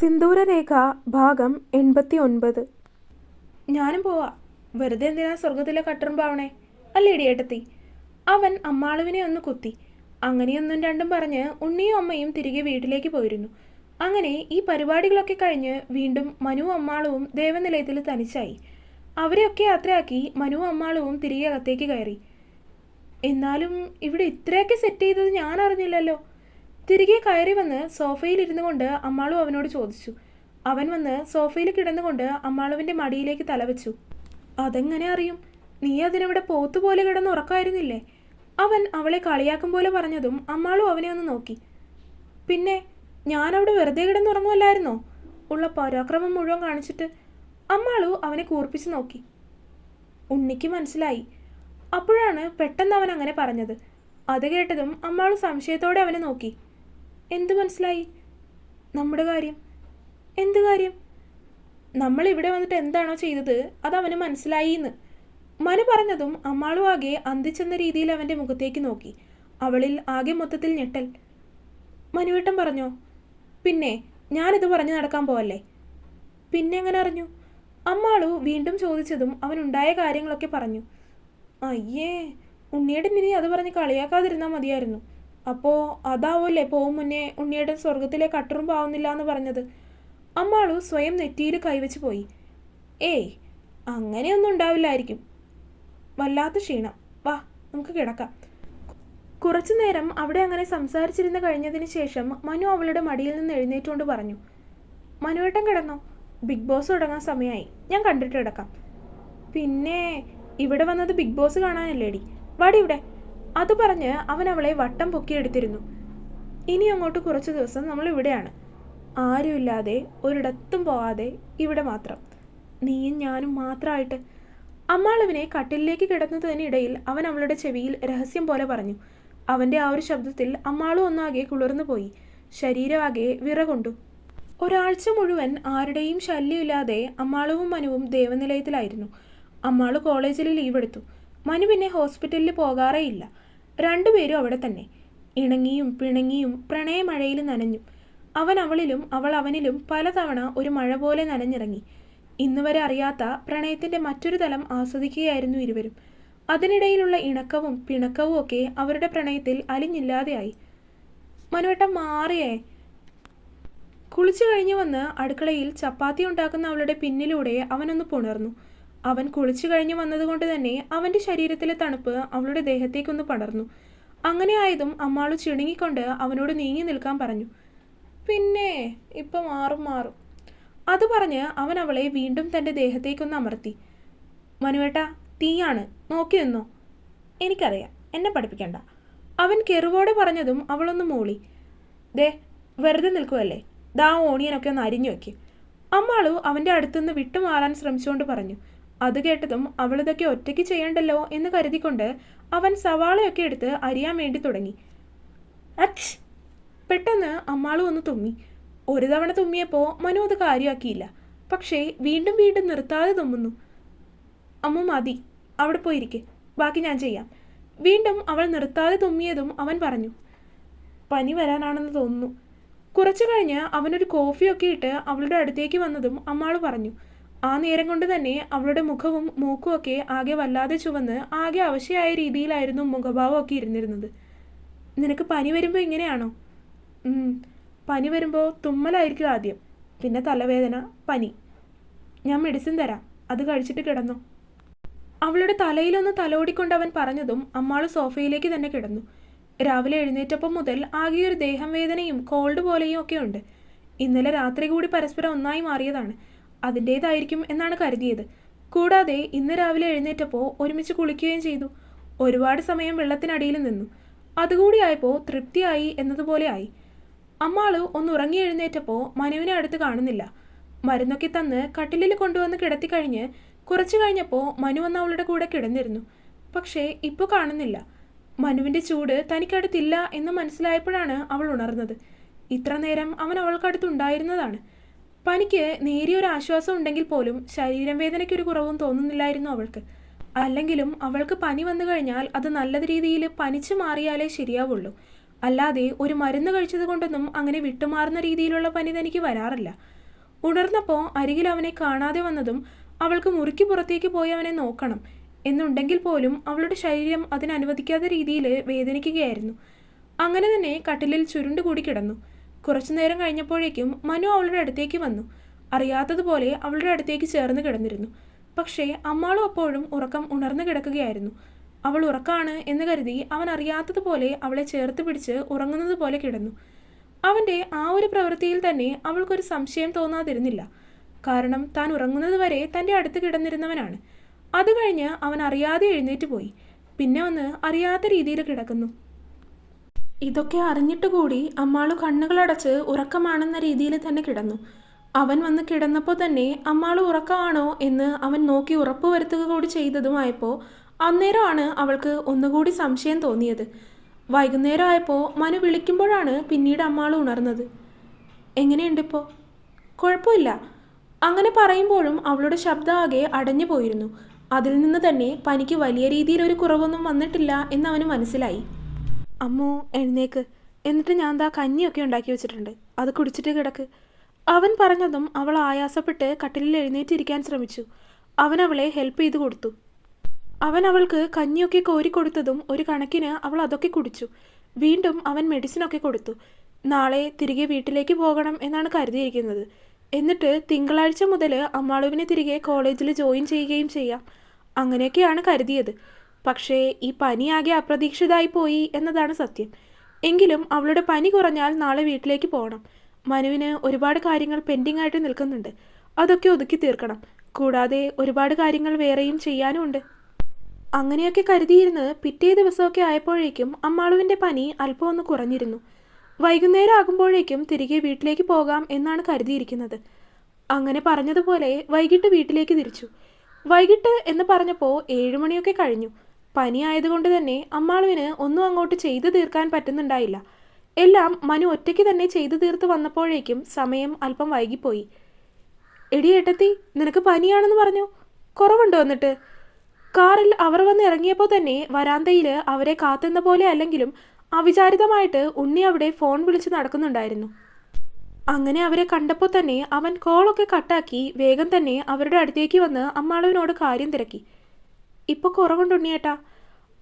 സിന്ദൂരരേഖ ഭാഗം 89. ഞാനും പോവാ. വെറുതെ എന്തിനാ സ്വർഗത്തിലെ കട്ടറുമ്പാവണേ അല്ലേടി ഏട്ടത്തി? അവൻ അമ്മാളുവിനെ ഒന്ന് കുത്തി. അങ്ങനെയൊന്നും രണ്ടും പറഞ്ഞ് ഉണ്ണിയും അമ്മയും തിരികെ വീട്ടിലേക്ക് പോയിരുന്നു. അങ്ങനെ ഈ പരിപാടികളൊക്കെ കഴിഞ്ഞ് വീണ്ടും മനുവും അമ്മാളുവും ദേവനിലയത്തിൽ തനിച്ചായി. അവരെയൊക്കെ യാത്രയാക്കി മനുവും അമ്മാളുവും തിരികെ അകത്തേക്ക് കയറി. എന്നാലും ഇവിടെ ഇത്രയൊക്കെ സെറ്റ് ചെയ്തത് ഞാൻ അറിഞ്ഞില്ലല്ലോ. തിരികെ കയറി വന്ന് സോഫയിൽ ഇരുന്നു കൊണ്ട് അമ്മാളു അവനോട് ചോദിച്ചു. അവൻ വന്ന് സോഫയിൽ കിടന്നുകൊണ്ട് അമ്മാളുവിൻ്റെ മടിയിലേക്ക് തലവെച്ചു. അതെങ്ങനെ അറിയും? നീ അതിനിവിടെ പോത്തുപോലെ കിടന്ന് ഉറക്കായിരുന്നില്ലേ? അവൻ അവളെ കളിയാക്കും പോലെ പറഞ്ഞതും അമ്മാളു അവനെ ഒന്ന് നോക്കി. പിന്നെ ഞാനവിടെ വെറുതെ കിടന്നുറങ്ങുമല്ലായിരുന്നോ? ഉള്ള പരാക്രമം മുഴുവൻ കാണിച്ചിട്ട് അമ്മാളു അവനെ കൂർപ്പിച്ച് നോക്കി. ഉണ്ണിക്ക് മനസ്സിലായി. അപ്പോഴാണ് പെട്ടെന്ന് അവൻ അങ്ങനെ പറഞ്ഞത്. അത് കേട്ടതും അമ്മാളു സംശയത്തോടെ അവനെ നോക്കി. എന്ത് മനസ്സിലായി? നമ്മുടെ കാര്യം. എന്ത് കാര്യം? നമ്മൾ ഇവിടെ വന്നിട്ട് എന്താണോ ചെയ്തത് അതവന് മനസ്സിലായി എന്ന് മനു പറഞ്ഞതും അമ്മാളു ആകെ അന്തിച്ചെന്ന രീതിയിൽ അവൻ്റെ മുഖത്തേക്ക് നോക്കി. അവളിൽ ആകെ മൊത്തത്തിൽ ഞെട്ടൽ. മനുവേട്ടൻ പറഞ്ഞോ? പിന്നെ ഞാനിത് പറഞ്ഞു നടക്കാൻ പോവല്ലേ? പിന്നെ എങ്ങനെ അറിഞ്ഞു? അമ്മാളു വീണ്ടും ചോദിച്ചതും അവനുണ്ടായ കാര്യങ്ങളൊക്കെ പറഞ്ഞു. അയ്യേ, ഉണ്ണിയേട്ടൻ ഇനി അത് പറഞ്ഞ് കളിയാക്കാതിരുന്നാൽ മതിയായിരുന്നു. അപ്പോൾ അതാവല്ലേ പോവും മുന്നേ ഉണ്ണിയേട്ടൻ സ്വർഗത്തിലെ കട്ടറും പാവുന്നില്ല എന്ന് പറഞ്ഞത്? അമ്മാളു സ്വയം നെറ്റിയിൽ കൈവച്ച് പോയി. ഏയ്, അങ്ങനെയൊന്നും ഉണ്ടാവില്ലായിരിക്കും. വല്ലാത്ത ക്ഷീണം. വാ, നമുക്ക് കിടക്കാം. കുറച്ചു നേരം അവിടെ അങ്ങനെ സംസാരിച്ചിരുന്ന് കഴിഞ്ഞതിന് ശേഷം മനു അവളുടെ മടിയിൽ നിന്ന് എഴുന്നേറ്റുകൊണ്ട് പറഞ്ഞു. മനുവേട്ടൻ കിടന്നോ? ബിഗ് ബോസ് തുടങ്ങാൻ സമയമായി. ഞാൻ കണ്ടിട്ട് കിടക്കാം. പിന്നെ ഇവിടെ വന്നത് ബിഗ് ബോസ് കാണാനല്ലേടി? വാടി ഇവിടെ. അത് പറഞ്ഞ് അവൻ അവളെ വട്ടം പൊക്കിയെടുത്തിരുന്നു. ഇനി അങ്ങോട്ട് കുറച്ച് ദിവസം നമ്മൾ ഇവിടെയാണ്. ആരുമില്ലാതെ ഒരിടത്തും പോവാതെ ഇവിടെ മാത്രം, നീയും ഞാനും മാത്രമായിട്ട്. അമ്മാളുവിനെ കട്ടിലിലേക്ക് കിടന്നതിനിടയിൽ അവൻ അവളുടെ ചെവിയിൽ രഹസ്യം പോലെ പറഞ്ഞു. അവൻ്റെ ആ ഒരു ശബ്ദത്തിൽ അമ്മാളു ഒന്നാകെ കുളിർന്നു പോയി. ശരീരമാകെ വിറകൊണ്ടു. ഒരാഴ്ച മുഴുവൻ ആരുടെയും ശല്യമില്ലാതെ അമ്മാളുവും മനുവും ദേവനിലയത്തിലായിരുന്നു. അമ്മാളു കോളേജിൽ ലീവ് എടുത്തു. മനു പിന്നെ ഹോസ്പിറ്റലിൽ പോകാറേ ഇല്ല. രണ്ടുപേരും അവിടെ തന്നെ ഇണങ്ങിയും പിണങ്ങിയും പ്രണയമഴയിൽ നനഞ്ഞു. അവൻ അവളിലും അവൾ അവനിലും പലതവണ ഒരു മഴ പോലെ നനഞ്ഞിറങ്ങി. ഇന്നുവരെ അറിയാത്ത പ്രണയത്തിൻ്റെ മറ്റൊരു തലം ആസ്വദിക്കുകയായിരുന്നു ഇരുവരും. അതിനിടയിലുള്ള ഇണക്കവും പിണക്കവും ഒക്കെ അവരുടെ പ്രണയത്തിൽ അലിഞ്ഞില്ലാതെയായി. മനുവേട്ടൻ മാറിയേ. കുളിച്ചു കഴിഞ്ഞു വന്ന് അടുക്കളയിൽ ചപ്പാത്തി ഉണ്ടാക്കുന്ന അവളുടെ പിന്നിലൂടെ അവനൊന്ന് പുണർന്നു. അവൻ കുളിച്ചു കഴിഞ്ഞു വന്നതുകൊണ്ട് തന്നെ അവൻ്റെ ശരീരത്തിലെ തണുപ്പ് അവളുടെ ദേഹത്തേക്കൊന്ന് പടർന്നു. അങ്ങനെ ആയതും അമ്മാളു ചിണുങ്ങിക്കൊണ്ട് അവനോട് നീങ്ങി നിൽക്കാൻ പറഞ്ഞു. പിന്നെ ഇപ്പം മാറും. അത് പറഞ്ഞ് അവൻ അവളെ വീണ്ടും തൻ്റെ ദേഹത്തേക്കൊന്ന് അമർത്തി. മനുവേട്ടാ, തീയാണ്, നോക്കി നിന്നോ. എനിക്കറിയാം, എന്നെ പഠിപ്പിക്കണ്ട. അവൻ കെറുവോടെ പറഞ്ഞതും അവളൊന്ന് മൂളി. ദേ, വെറുതെ നിൽക്കുമല്ലേ, ദാ ഓണിയനൊക്കെ ഒന്ന് അരിഞ്ഞു വയ്ക്കും. അമ്മാളു അവൻ്റെ അടുത്തുനിന്ന് വിട്ടുമാറാൻ ശ്രമിച്ചുകൊണ്ട് പറഞ്ഞു. അത് കേട്ടതും അവളിതൊക്കെ ഒറ്റയ്ക്ക് ചെയ്യണ്ടല്ലോ എന്ന് കരുതിക്കൊണ്ട് അവൻ സവാളയൊക്കെ എടുത്ത് അരിയാൻ വേണ്ടി തുടങ്ങി. അച്ച്! പെട്ടെന്ന് അമ്മാളു ഒന്ന് തുമ്മി. ഒരു തവണ തുമ്മിയപ്പോൾ മനു അത് കാര്യമാക്കിയില്ല. പക്ഷേ വീണ്ടും വീണ്ടും നിർത്താതെ തുമ്മുന്നു. അമ്മു മതി, അവിടെ പോയിരിക്കെ, ബാക്കി ഞാൻ ചെയ്യാം. വീണ്ടും അവൾ നിർത്താതെ തുമ്മിയതും അവൻ പറഞ്ഞു. പനി വരാനാണെന്ന് തോന്നുന്നു. കുറച്ചു കഴിഞ്ഞ് അവനൊരു കോഫിയൊക്കെ ഇട്ട് അവളുടെ അടുത്തേക്ക് വന്നതും അമ്മാളു പറഞ്ഞു. ആ നേരം കൊണ്ട് തന്നെ അവളുടെ മുഖവും മൂക്കും ഒക്കെ ആകെ വല്ലാതെ ചുവന്ന് ആകെ അവശയായ രീതിയിലായിരുന്നു മുഖഭാവമൊക്കെ ഇരുന്നിരുന്നത്. നിനക്ക് പനി വരുമ്പോൾ ഇങ്ങനെയാണോ? പനി വരുമ്പോൾ തുമ്മലായിരിക്കും ആദ്യം, പിന്നെ തലവേദന, പനി. ഞാൻ മെഡിസിൻ തരാം, അത് കഴിച്ചിട്ട് കിടന്നോ. അവളുടെ തലയിലൊന്ന് തലോടിക്കൊണ്ട് അവൻ പറഞ്ഞതും അമ്മാള് സോഫയിലേക്ക് തന്നെ കിടന്നു. രാവിലെ എഴുന്നേറ്റപ്പം മുതൽ ആകെ ഒരു ദേഹം വേദനയും കോൾഡ് പോലെയും ഒക്കെ ഉണ്ട്. ഇന്നലെ രാത്രി കൂടി പരസ്പരം ഒന്നായി മാറിയതാണ്. അതിൻ്റേതായിരിക്കും എന്നാണ് കരുതിയത്. കൂടാതെ ഇന്ന് രാവിലെ എഴുന്നേറ്റപ്പോൾ ഒരുമിച്ച് കുളിക്കുകയും ചെയ്തു. ഒരുപാട് സമയം വെള്ളത്തിനടിയിൽ നിന്നു. അതുകൂടിയായപ്പോൾ തൃപ്തിയായി എന്നതുപോലെ ആയി. അമ്മാള് ഒന്ന് ഉറങ്ങി എഴുന്നേറ്റപ്പോൾ മനുവിനെ അടുത്ത് കാണുന്നില്ല. മരുന്നൊക്കെ തന്ന് കട്ടിലിൽ കൊണ്ടുവന്ന് കിടത്തി കഴിഞ്ഞ് കുറച്ചു കഴിഞ്ഞപ്പോൾ മനു വന്ന് അവളുടെ കൂടെ കിടന്നിരുന്നു. പക്ഷേ ഇപ്പോൾ കാണുന്നില്ല. മനുവിൻ്റെ ചൂട് തനിക്കടുത്തില്ല എന്ന് മനസ്സിലായപ്പോഴാണ് അവൾ ഉണർന്നത്. ഇത്ര നേരം അവൻ അവൾക്കടുത്തുണ്ടായിരുന്നതാണ്. പനിക്ക് നേരിയൊരു ആശ്വാസം ഉണ്ടെങ്കിൽ പോലും ശരീരം വേദനയ്ക്കൊരു കുറവും തോന്നുന്നില്ലായിരുന്നു അവൾക്ക്. അല്ലെങ്കിലും അവൾക്ക് പനി വന്നു കഴിഞ്ഞാൽ അത് നല്ല രീതിയിൽ പനിച്ചു മാറിയാലേ ശരിയാവുള്ളൂ. അല്ലാതെ ഒരു മരുന്ന് കഴിച്ചത് കൊണ്ടൊന്നും അങ്ങനെ വിട്ടുമാറുന്ന രീതിയിലുള്ള പനി തനിക്ക് വരാറില്ല. ഉണർന്നപ്പോൾ അരികിൽ അവനെ കാണാതെ വന്നതും അവൾക്ക് മുറിക്ക് പുറത്തേക്ക് പോയി അവനെ നോക്കണം എന്നുണ്ടെങ്കിൽ പോലും അവളുടെ ശരീരം അതിനനുവദിക്കാത്ത രീതിയിൽ വേദനിക്കുകയായിരുന്നു. അങ്ങനെ തന്നെ കട്ടിലിൽ ചുരുണ്ടുകൂടി കിടന്നു. കുറച്ചു നേരം കഴിഞ്ഞപ്പോഴേക്കും മനു അവളുടെ അടുത്തേക്ക് വന്നു. അറിയാത്തതുപോലെ അവളുടെ അടുത്തേക്ക് ചേർന്ന് കിടന്നിരുന്നു. പക്ഷേ അമ്മാളും അപ്പോഴും ഉറക്കം ഉണർന്നു കിടക്കുകയായിരുന്നു. അവൾ ഉറക്കാണ് എന്ന് കരുതി അവൻ അറിയാത്തതുപോലെ അവളെ ചേർത്ത് പിടിച്ച് ഉറങ്ങുന്നത് പോലെ കിടന്നു. അവൻ്റെ ആ ഒരു പ്രവൃത്തിയിൽ തന്നെ അവൾക്കൊരു സംശയം തോന്നാതിരുന്നില്ല. കാരണം താൻ ഉറങ്ങുന്നത് വരെ തൻ്റെ അടുത്ത് കിടന്നിരുന്നവനാണ്. അത് കഴിഞ്ഞ് അവൻ അറിയാതെ എഴുന്നേറ്റ് പോയി. പിന്നെ വന്ന് അറിയാത്ത രീതിയിൽ കിടക്കുന്നു. ഇതൊക്കെ അറിഞ്ഞിട്ട് കൂടി അമ്മാളു കണ്ണുകളടച്ച് ഉറക്കമാണെന്ന രീതിയിൽ തന്നെ കിടന്നു. അവൻ വന്ന് കിടന്നപ്പോൾ തന്നെ അമ്മാളു ഉറക്കമാണോ എന്ന് അവൻ നോക്കി ഉറപ്പ് വരുത്തുക കൂടി ചെയ്തതുമായപ്പോൾ അന്നേരമാണ് അവൾക്ക് ഒന്നുകൂടി സംശയം തോന്നിയത്. വൈകുന്നേരം ആയപ്പോൾ മനു വിളിക്കുമ്പോഴാണ് പിന്നീട് അമ്മാളു ഉണർന്നത്. എങ്ങനെയുണ്ടിപ്പോൾ? കുഴപ്പമില്ല. അങ്ങനെ പറയുമ്പോഴും അവളുടെ ശബ്ദം ആകെ അടഞ്ഞു പോയിരുന്നു. അതിൽ നിന്ന് തന്നെ പനിക്ക് വലിയ രീതിയിലൊരു കുറവൊന്നും വന്നിട്ടില്ല എന്നവന് മനസ്സിലായി. അമ്മോ എഴുന്നേക്ക്, എന്നിട്ട് ഞാൻ ദാ കഞ്ഞിയൊക്കെ ഉണ്ടാക്കി വെച്ചിട്ടുണ്ട്, അത് കുടിച്ചിട്ട് കിടക്ക്. അവൻ പറഞ്ഞതും അവൾ ആയാസപ്പെട്ട് കട്ടിലിൽ എഴുന്നേറ്റിരിക്കാൻ ശ്രമിച്ചു. അവൻ അവളെ ഹെൽപ്പ് ചെയ്ത് കൊടുത്തു. അവൻ അവൾക്ക് കഞ്ഞിയൊക്കെ കോരിക്കൊടുത്തതും ഒരു കണക്കിന് അവൾ അതൊക്കെ കുടിച്ചു. വീണ്ടും അവൻ മെഡിസിനൊക്കെ കൊടുത്തു. നാളെ തിരികെ വീട്ടിലേക്ക് പോകണം എന്നാണ് കരുതിയിരിക്കുന്നത്. എന്നിട്ട് തിങ്കളാഴ്ച മുതൽ അമ്മാളുവിനെ തിരികെ കോളേജിൽ ജോയിൻ ചെയ്യുകയും ചെയ്യാം. അങ്ങനെയൊക്കെയാണ് കരുതിയത്. പക്ഷേ ഈ പനിയാകെ അപ്രതീക്ഷിതമായി പോയി എന്നതാണ് സത്യം. എങ്കിലും അവളുടെ പനി കുറഞ്ഞാൽ നാളെ വീട്ടിലേക്ക് പോകണം. മനുവിന് ഒരുപാട് കാര്യങ്ങൾ പെൻഡിങ് ആയിട്ട് നിൽക്കുന്നുണ്ട്. അതൊക്കെ ഒതുക്കി തീർക്കണം. കൂടാതെ ഒരുപാട് കാര്യങ്ങൾ വേറെയും ചെയ്യാനും ഉണ്ട്. അങ്ങനെയൊക്കെ കരുതിയിരുന്ന് പിറ്റേ ദിവസമൊക്കെ ആയപ്പോഴേക്കും അമ്മാളുവിൻ്റെ പനി അല്പം ഒന്ന് കുറഞ്ഞിരുന്നു. വൈകുന്നേരം ആകുമ്പോഴേക്കും തിരികെ വീട്ടിലേക്ക് പോകാം എന്നാണ് കരുതിയിരിക്കുന്നത്. അങ്ങനെ പറഞ്ഞതുപോലെ വൈകിട്ട് വീട്ടിലേക്ക് തിരിച്ചു. വൈകിട്ട് എന്ന് പറഞ്ഞപ്പോൾ 7 മണിയൊക്കെ കഴിഞ്ഞു. പനി ആയതുകൊണ്ട് തന്നെ അമ്മാളുവിന് ഒന്നും അങ്ങോട്ട് ചെയ്തു തീർക്കാൻ പറ്റുന്നുണ്ടായില്ല. എല്ലാം മനു ഒറ്റയ്ക്ക് തന്നെ ചെയ്തു തീർത്ത് വന്നപ്പോഴേക്കും സമയം അല്പം വൈകിപ്പോയി. എടി ഏട്ടത്തി, നിനക്ക് പനിയാണെന്ന് പറഞ്ഞു, കുറവുണ്ടോ എന്നിട്ട്? കാറിൽ അവർ വന്ന് ഇറങ്ങിയപ്പോൾ തന്നെ വരാന്തയിൽ അവരെ കാത്തുന്ന പോലെ അല്ലെങ്കിലും അവിചാരിതമായിട്ട് ഉണ്ണി അവിടെ ഫോൺ വിളിച്ച് നടക്കുന്നുണ്ടായിരുന്നു. അങ്ങനെ അവരെ കണ്ടപ്പോൾ തന്നെ അവൻ കോളൊക്കെ കട്ടാക്കി വേഗം തന്നെ അവരുടെ അടുത്തേക്ക് വന്ന് അമ്മാളുവിനോട് കാര്യം തിരക്കി. ഇപ്പോൾ കുറവുണ്ട് ഉണ്ണിയേട്ടാ.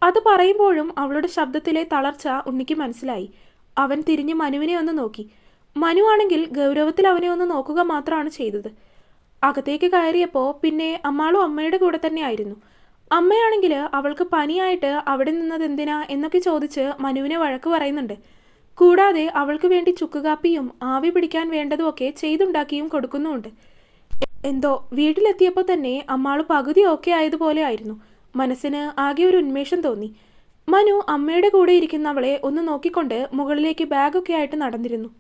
അത് പറയുമ്പോഴും അവളുടെ ശബ്ദത്തിലെ തളർച്ച ഉണ്ണിക്ക് മനസ്സിലായി. അവൻ തിരിഞ്ഞ് മനുവിനെ ഒന്ന് നോക്കി. മനു ആണെങ്കിൽ ഗൗരവത്തിൽ അവനെ ഒന്ന് നോക്കുക മാത്രമാണ് ചെയ്തത്. അകത്തേക്ക് കയറിയപ്പോൾ പിന്നെ അമ്മാളും അമ്മയുടെ കൂടെ തന്നെ ആയിരുന്നു. അമ്മയാണെങ്കിൽ അവൾക്ക് പനിയായിട്ട് അവിടെ നിന്നത് എന്തിനാ എന്നൊക്കെ ചോദിച്ച് മനുവിനെ വഴക്ക് പറയുന്നുണ്ട്. കൂടാതെ അവൾക്ക് വേണ്ടി ചുക്കുകാപ്പിയും ആവി പിടിക്കാൻ വേണ്ടതുമൊക്കെ ചെയ്തുണ്ടാക്കിയും കൊടുക്കുന്നുമുണ്ട്. എന്തോ വീട്ടിലെത്തിയപ്പോൾ തന്നെ അമ്മാള് പകുതി ഓക്കെ ആയതുപോലെ ആയിരുന്നു. മനസ്സിന് ആകെ ഒരു ഉന്മേഷം തോന്നി. മനു അമ്മയുടെ കൂടെ ഇരിക്കുന്നവളെ ഒന്ന് നോക്കിക്കൊണ്ട് മുകളിലേക്ക് ബാഗൊക്കെ ആയിട്ട് നടന്നിരുന്നു.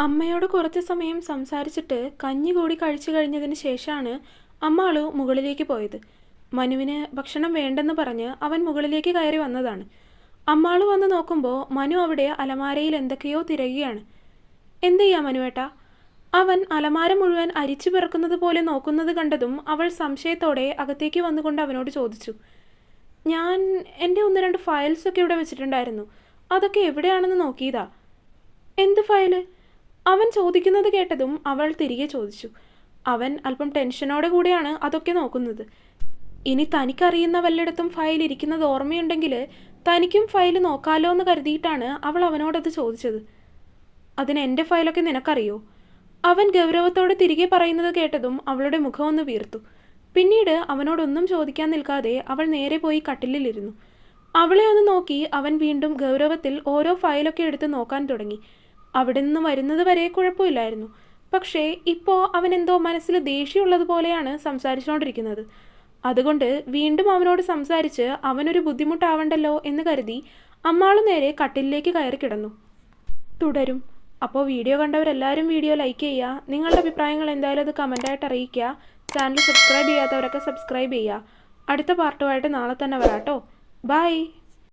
അമ്മയോട് കുറച്ച് സമയം സംസാരിച്ചിട്ട് കഞ്ഞി കൂടി കഴിച്ചു കഴിഞ്ഞതിന് ശേഷമാണ് അമ്മാളു മുകളിലേക്ക് പോയത്. മനുവിന് ഭക്ഷണം വേണ്ടെന്ന് പറഞ്ഞ് അവൻ മുകളിലേക്ക് കയറി വന്നതാണ്. അമ്മാളു വന്ന് നോക്കുമ്പോൾ മനു അവിടെ അലമാരയിൽ എന്തൊക്കെയോ തിരയുകയാണ്. എന്ത് ചെയ്യാ മനുവേട്ടാ? അവൻ അലമാര മുഴുവൻ അരിച്ചു പിറക്കുന്നത് പോലെ നോക്കുന്നത് കണ്ടതും അവൾ സംശയത്തോടെ അകത്തേക്ക് വന്നുകൊണ്ട് അവനോട് ചോദിച്ചു. ഞാൻ എൻ്റെ 1-2 ഫയൽസൊക്കെ ഇവിടെ വെച്ചിട്ടുണ്ടായിരുന്നു, അതൊക്കെ എവിടെയാണെന്ന് നോക്കിയതാ. എന്ത് ഫയല്? അവൻ ചോദിക്കുന്നത് കേട്ടതും അവൾ തിരികെ ചോദിച്ചു. അവൻ അല്പം ടെൻഷനോടെ കൂടെയാണ് അതൊക്കെ നോക്കുന്നത്. ഇനി തനിക്കറിയുന്ന വല്ലയിടത്തും ഫയൽ ഇരിക്കുന്നത് ഓർമ്മയുണ്ടെങ്കിൽ തനിക്കും ഫയൽ നോക്കാലോ എന്ന് കരുതിയിട്ടാണ് അവൾ അവനോടത് ചോദിച്ചത്. അതിന് എൻ്റെ ഫയലൊക്കെ നിനക്കറിയോ? അവൻ ഗൗരവത്തോടെ തിരികെ പറയുന്നത് കേട്ടതും അവളുടെ മുഖമൊന്ന് വീർത്തു. പിന്നീട് അവനോടൊന്നും ചോദിക്കാൻ നിൽക്കാതെ അവൾ നേരെ പോയി കട്ടിലിലിരുന്നു. അവളെ ഒന്ന് നോക്കി അവൻ വീണ്ടും ഗൗരവത്തിൽ ഓരോ ഫയലൊക്കെ എടുത്ത് നോക്കാൻ തുടങ്ങി. അവിടെ നിന്ന് വരുന്നത് വരെ കുഴപ്പമില്ലായിരുന്നു. പക്ഷേ ഇപ്പോൾ അവനെന്തോ മനസ്സിൽ ദേഷ്യമുള്ളതുപോലെയാണ് സംസാരിച്ചുകൊണ്ടിരിക്കുന്നത്. അതുകൊണ്ട് വീണ്ടും അവനോട് സംസാരിച്ച് അവനൊരു ബുദ്ധിമുട്ടാവണ്ടല്ലോ എന്ന് കരുതി അമ്മാളു നേരെ കട്ടിലിലേക്ക് കയറി കിടന്നു. തുടരും. അപ്പോൾ വീഡിയോ കണ്ടവരെല്ലാവരും വീഡിയോ ലൈക്ക് ചെയ്യുക. നിങ്ങളുടെ അഭിപ്രായങ്ങൾ എന്തായാലും അത് കമൻറ്റായിട്ട് അറിയിക്കുക. ചാനൽ സബ്സ്ക്രൈബ് ചെയ്യാത്തവരൊക്കെ സബ്സ്ക്രൈബ് ചെയ്യുക. അടുത്ത പാർട്ടുമായിട്ട് നാളെ തന്നെ വരാട്ടോ. ബൈ.